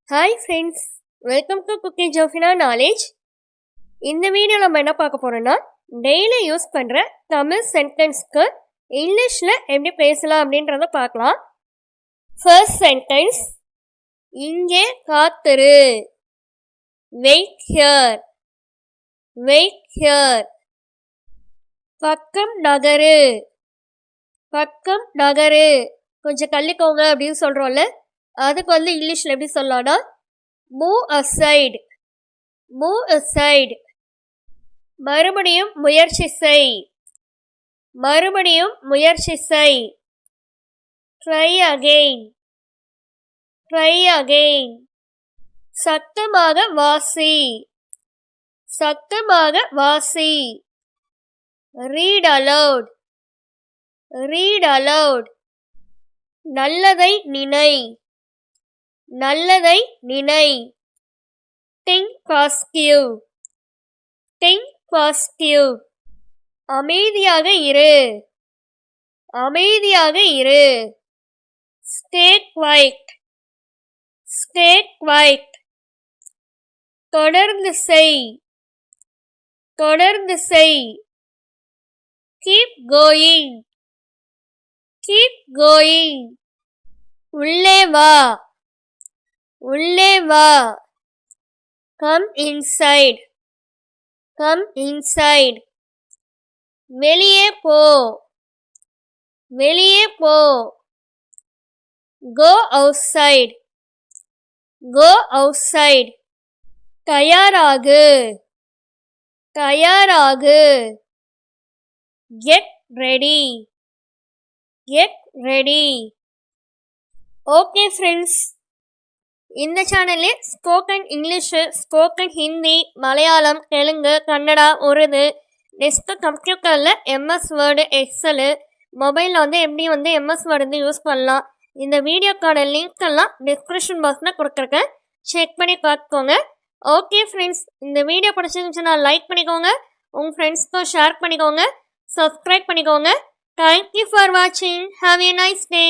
Hi friends, welcome to cooking Jofina knowledge. இந்த video நம்ம என்ன பார்க்க போகிறோன்னா, டெய்லி யூஸ் பண்ணுற தமிழ் சென்டென்ஸ்க்கு இங்கிலீஷில் எப்படி பேசலாம் அப்படின்றத பார்க்கலாம். ஃபர்ஸ்ட் சென்டென்ஸ், இங்கே காத்துரு. Wait here, wait here. பக்கம் நகரு, பக்கம் நகரு. கொஞ்சம் தள்ளிக்கோங்க அப்படின்னு சொல்கிறோம்ல, அதுக்கு இங்கிலீஷில் எப்படி சொல்லலாம்னா மூவ் அசைடு, மூவ் அசைடு. மறுபடியும் முயற்சி செய், மறுபடியும் முயற்சி செய். Try again, try again. சத்தமாக வாசி, சத்தமாக வாசி. Read aloud, read aloud. நல்லதை நினை, நல்லதை நினை. Think positive, think positive. அமைதியாக இரு, அமைதியாக இரு. Stay quiet, stay quiet. தொடர்ந்து செய், தொடர்ந்து செய். Keep going, keep going. உள்ளே வா, உள்ளே வா. Come inside, come inside. வெளியே போ, வெளியே போ. Go outside, go outside. தயாராகு, தயாராகு. Get ready, get ready. Okay friends, இந்த சேனலில் spoken English, spoken Hindi, Malayalam, Telugu, Kannada, Urdu, next கம்ப்யூட்டரில் எம்எஸ் வேர்டு, எக்ஸலு, மொபைலில் எப்படி எம்எஸ் வேர்டு யூஸ் பண்ணலாம், இந்த வீடியோக்கான லிங்க் எல்லாம் டிஸ்கிரிப்ஷன் பாக்ஸில் கொடுத்துருக்கேன், செக் பண்ணி பார்த்துக்கோங்க. ஓகே ஃப்ரெண்ட்ஸ், இந்த வீடியோ பிடிச்சிருந்துச்சுன்னா லைக் பண்ணிக்கோங்க, உங்கள் ஃப்ரெண்ட்ஸ்க்கும் ஷேர் பண்ணிக்கோங்க, சப்ஸ்கிரைப் பண்ணிக்கோங்க. தேங்க்யூ ஃபார் வாட்சிங். Have a nice day.